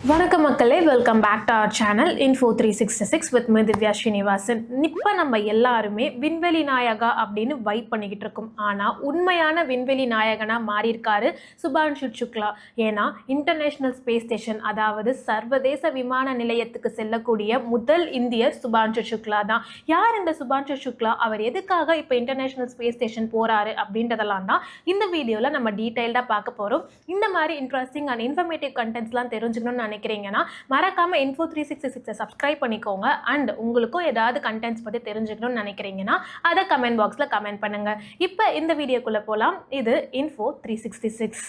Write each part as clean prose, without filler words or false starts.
வணக்கம் மக்களே, welcome back to our channel Info 366 with me Divya Srinivasan. இப்போ நம்ம எல்லாருமே விண்வெளி நாயகா அப்படின்னு வைப் பண்ணிக்கிட்டு இருக்கோம். ஆனால் உண்மையான விண்வெளி நாயகனாக மாறியிருக்காரு சுபான்ஷு சுக்லா. ஏன்னா இன்டர்நேஷ்னல் ஸ்பேஸ் ஸ்டேஷன், அதாவது சர்வதேச விமான நிலையத்துக்கு செல்லக்கூடிய முதல் இந்தியர் சுபான்ஷு சுக்லா தான். யார் இந்த சுபான்ஷு சுக்லா? அவர் எதுக்காக இப்போ இன்டர்நேஷ்னல் ஸ்பேஸ் ஸ்டேஷன் போகிறாரு அப்படின்றதெல்லாம் தான் இந்த வீடியோவில் நம்ம டீட்டெயில்டாக பார்க்க போகிறோம். இந்த மாதிரி இன்ட்ரெஸ்டிங் அண்ட் இன்ஃபர்மேட்டிவ் கண்டென்ட்ஸ்லாம் தெரிஞ்சுக்கணும்னு நினைக்கிறீங்கன்னா மறக்காம Info 366 சப்ஸ்கிரைப் பண்ணிக்கோங்க. அண்ட் உங்களுக்கும் ஏதாவது கண்டென்ட்ஸ் பற்றி தெரிஞ்சுக்கணும்னு நினைக்கிறீங்கன்னா அதை கமெண்ட் பாக்ஸில் கமெண்ட் பண்ணுங்க. இப்போ இந்த வீடியோக்குள்ளே போகலாம். இது Info 366.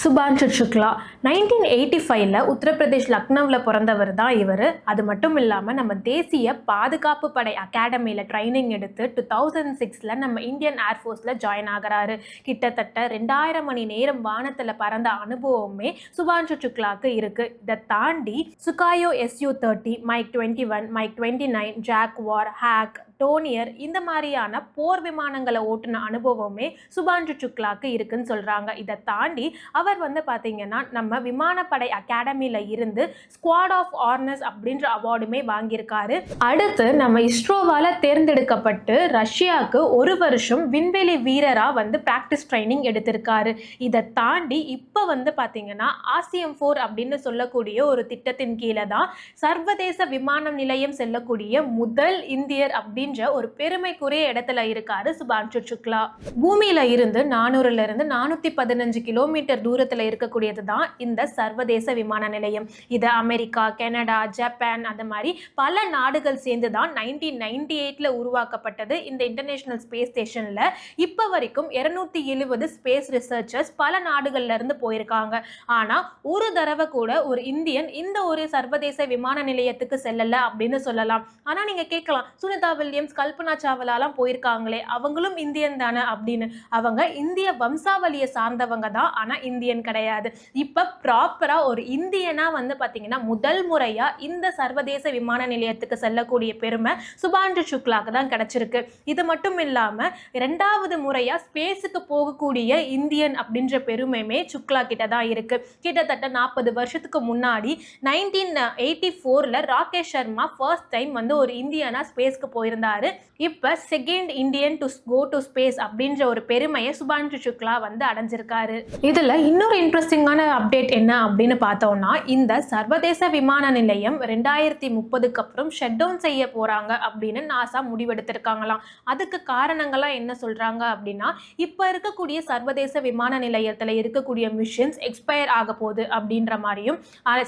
சுபான்ஷு சுக்லா 1985 உத்தரப்பிரதேஷ் லக்னோவில் பிறந்தவர் தான் இவர். அது மட்டும் இல்லாமல் நம்ம தேசிய பாதுகாப்பு படை அகாடமியில் ட்ரைனிங் எடுத்து 2006 நம்ம இந்தியன் ஏர்ஃபோர்ஸில் ஜாயின் ஆகிறாரு. கிட்டத்தட்ட 2000 மணி நேரம் வானத்தில் பறந்த அனுபவமே சுபான்ஷு சுக்லாவுக்கு இருக்குது. இதை தாண்டி Sukhoi SU-30, MiG 21, MiG 29, Jaguar, Hawk, Dornier இந்த மாதிரியான போர் விமானங்களை ஓட்டின அனுபவமே சுபான்ஷு சுக்லாவுக்கு இருக்குன்னு சொல்கிறாங்க. இதை தாண்டி அவர் பார்த்தீங்கன்னா நம்ம விமானப்படை அகாடமியில் இருந்து ஸ்குவாட் ஆஃப் ஆர்னஸ் அப்படின்ற அவார்டுமே வாங்கியிருக்காரு. அடுத்து நம்ம இஸ்ரோவால் தேர்ந்தெடுக்கப்பட்டு ரஷ்யாவுக்கு 1 வருஷம் விண்வெளி வீரராக ப்ராக்டிஸ் ட்ரைனிங் எடுத்திருக்காரு. இதை தாண்டி இப்போ பார்த்தீங்கன்னா ஆசியம் 4 அப்படின்னு சொல்லக்கூடிய ஒரு திட்டத்தின் கீழே தான் சர்வதேச விமான நிலையம் செல்லக்கூடிய முதல் இந்தியர் அப்படின்ற ஒரு பெருமைக்குரிய இடத்துல இருக்காரு சுபான்ஷு சுக்லா. பூமியில இருந்து 415 கிலோமீட்டர் தூரத்தில் இருக்கக்கூடியது தான் இந்த சர்வதேச விமான நிலையம். இது அமெரிக்கா, கனடா, ஜப்பான் அந்த மாதிரி பல நாடுகள் சேர்ந்து தான் 1998 உருவாக்கப்பட்டது. இந்த இன்டர்நேஷனல் ஸ்பேஸ் ஸ்டேஷன்ல இப்போ வரைக்கும் 270 ஸ்பேஸ் ரிசர்ச்சர்ஸ் பல நாடுகள்ல இருந்து போயிருக்காங்க. ஆனா ஒரு தடவை கூட ஒரு இந்தியன் இந்த ஒரு சர்வதேச விமான நிலையத்துக்கு செல்லல அப்படின்னு சொல்லலாம். ஆனா நீங்க கேட்கலாம், சுனிதா வில்லியம்ஸ், கல்பனா சாவ்லாலாம் போயிருக்காங்களே, அவங்களும் இந்தியன் தானே அப்படின்னு. அவங்க இந்திய வம்சாவளியை சார்ந்தவங்க தான், ஆனா இந்தியன் கிடையாது. இப்ப ப்ராப்பரா ஒரு இந்தியனா பாத்தீங்கன்னா முதல் முறையா இந்த சர்வதேச விமான நிலையத்துக்கு செல்லக்கூடிய பெருமை சுபான்ஷு சுக்லாக்கு தான் கிடைச்சிருக்கு. இது மட்டும் இல்லாம 2வது முறையா ஸ்பேஸுக்கு போகக்கூடிய இந்தியன் அப்படின்ற பெருமையுமே சுக்லா கிட்ட தான் இருக்கு. கிட்டத்தட்ட 40 வருஷத்துக்கு முன்னாடி 1984 ராகேஷ் சர்மா ஃபர்ஸ்ட் டைம் ஒரு இந்தியனா ஸ்பேஸ்க்கு போயிருந்தாரு. இப்ப second Indian to go to space அப்படின்ற ஒரு பெருமையை சுபான்ஷு சுக்லா அடைஞ்சிருக்காரு. இதுல இன்னொரு இன்ட்ரெஸ்டிங்கான அப்டேட் என்ன அப்படின்னு பார்த்தோம்னா, இந்த சர்வதேச விமான நிலையம் 2030க்கு அப்புறம் ஷட் டவுன் செய்ய போறாங்க அப்படின்னு நாசா முடிவெடுத்திருக்காங்களாம். அதுக்கு காரணங்கள்லாம் என்ன சொல்றாங்க அப்படின்னா, இப்ப இருக்கக்கூடிய சர்வதேச விமான நிலையத்துல இருக்கக்கூடிய மிஷின்ஸ் எக்ஸ்பயர் ஆக போகுது அப்படின்ற மாதிரியும்,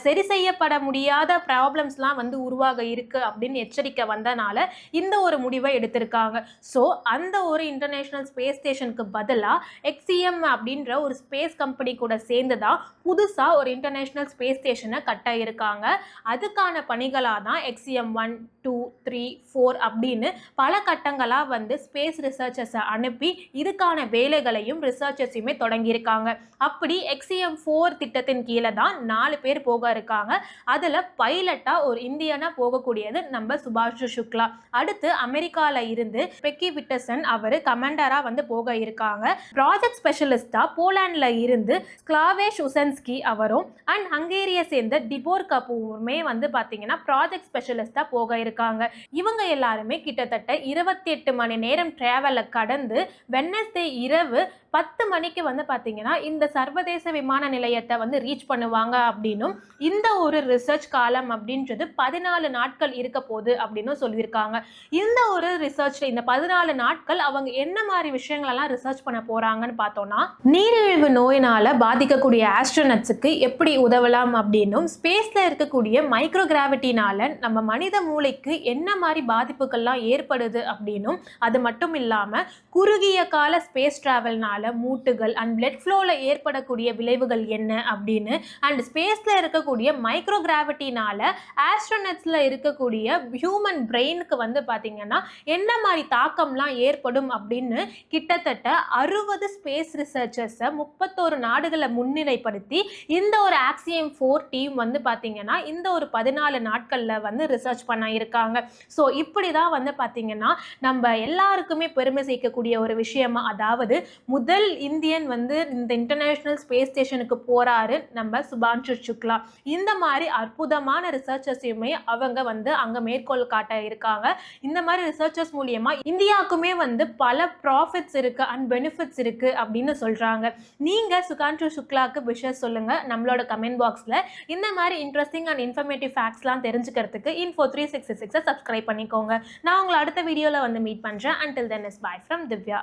சரி செய்யப்பட முடியாத ப்ராப்ளம்ஸ்லாம் உருவாக இருக்கு அப்படின்னு எச்சரிக்கை வந்தனால இந்த ஒரு முடிவை எடுத்திருக்காங்க. ஸோ அந்த ஒரு இன்டர்நேஷனல் ஸ்பேஸ் ஸ்டேஷனுக்கு பதிலாக XCM அப்படின்ற ஒரு ஸ்பேஸ் கம்பெனி கூட சேர்ந்து தான் புதுசாக ஒரு இன்டர்நேஷனல் ஸ்பேஸ் ஸ்டேஷனை கட்ட இருக்காங்க. அதுக்கான பணிகளாக தான் XCM 1, 2, 3, 4 அப்படின்னு பல கட்டங்களாக ஸ்பேஸ் ரிசர்ச்சர்ஸை அனுப்பி இதுக்கான வேலைகளையும் ரிசர்ச்சர்ஸையுமே தொடங்கியிருக்காங்க. அப்படி XCM 4 திட்டத்தின் கீழே தான் 4 பேர் போக இருக்காங்க. அதில் பைலட்டாக ஒரு இந்தியனா போகக்கூடியது நம்ம சுபான்ஷு சுக்லா. அடுத்து அமெரிக்கால இருந்து பெக்கி விட்டர்சன் அவர் கமாண்டரா போக இருக்காங்க. ப்ராஜெக்ட் ஸ்பெஷலிஸ்டா போலாண்ட்ல இருந்து ஸ்க்லாவேஷ் உசன்ஸ்கி அவரும் அண்ட் ஹங்கேரியை சேர்ந்த டிபோர் கபூருமே பாத்தீங்கன்னா ப்ராஜெக்ட் ஸ்பெஷலிஸ்டா போக இருக்காங்க. இவங்க எல்லாருமே கிட்டத்தட்ட 28 மணி நேரம் டிராவலை கடந்து வெட்னஸ்டே இரவு 10 மணிக்கு பாத்தீங்கன்னா இந்த சர்வதேச விமான நிலையத்தை ரீச் பண்ணுவாங்க அப்படின்னும், இந்த ஒரு ரிசர்ச் காலம் அப்படின்றது 14 நாட்கள் இருக்க போகுது அப்படின்னு சொல்லியிருக்காங்க. இந்த ஒரு ரிசர்ச்ல இந்த 14 நாட்கள் அவங்க என்ன மாதிரி விஷயங்கள் எல்லாம் ரிசர்ச் பண்ண போறாங்கன்னு பார்த்தோம்னா, நீரிழிவு நோயினால பாதிக்கக்கூடிய ஆஸ்ட்ரோனட்ஸுக்கு எப்படி உதவலாம் அப்படின்னும், ஸ்பேஸ்ல இருக்கக்கூடிய மைக்ரோ கிராவிட்டினால நம்ம மனித மூளைக்கு என்ன மாதிரி பாதிப்புகள்லாம் ஏற்படுது அப்படின்னும், அது மட்டும் இல்லாம குறுகிய கால ஸ்பேஸ் டிராவல்னால மூட்டுகள் அண்ட் பிளட் ஃப்ளோல ஏற்படக்கூடிய விளைவுகள் என்ன அப்படின்னு, அண்ட் ஸ்பேஸ்ல இருக்கக்கூடிய மைக்ரோ கிராவிட்டினால ஆஸ்ட்ரோனட்ஸ்ல இருக்கக்கூடிய ஹியூமன் பிரெயினுக்கு பார்த்தீங்கன்னா என்ன மாதிரி தாக்கம்லாம் ஏற்படும் அப்படின்னு கிட்டத்தட்ட 60 ஸ்பேஸ் ரிசர்ச்சர்ஸை 31 நாடுகளை முன்னிலைப்படுத்தி இந்த ஒரு ஆக்சியம் 4 டீம் வந்து பார்த்தீங்கன்னா இந்த ஒரு 14 நாட்களில் வந்து ரிசர்ச் பண்ண இருக்காங்க. ஸோ இப்படி தான் வந்து பார்த்தீங்கன்னா நம்ம எல்லாருக்குமே பெருமை சேர்க்கக்கூடிய ஒரு விஷயமா, அதாவது முதல் இந்தியன் வந்து இந்த இன்டர்நேஷனல் ஸ்பேஸ் ஸ்டேஷனுக்கு போறாரு நம்ம சுபான்ஷு சுக்லா. இந்த மாதிரி அற்புதமான ரிசர்ச்சர்ஸையுமே அவங்க வந்து அங்க மேற்கோள் காட்ட இருக்காங்க. இந்த மாதிரி ரிசர்ச்சர்ஸ் மூலியமா இந்தியாவுக்குமே வந்து பல ப்ராஃபிட்ஸ் இருக்கு அண்ட் பெனிஃபிட்ஸ் இருக்கு அப்படின்னு சொல்றாங்க. நீங்க சுபான்ஷு சுக்லாக்கு விஷஸ் சொல்லுங்க நம்மளோட கமெண்ட் பாக்ஸ்ல. இந்த மாதிரி இன்ட்ரெஸ்டிங் அண்ட் இன்ஃபர்மேட்டிவ் ஃபேக்ட்ஸ்லாம் தெரிஞ்சுக்கிறதுக்கு Info366 சப்ஸ்கிரைப் பண்ணிக்கோங்க. நான் உங்களை அடுத்த வீடியோல வந்து மீட் பண்றேன். Until then is bye from Divya.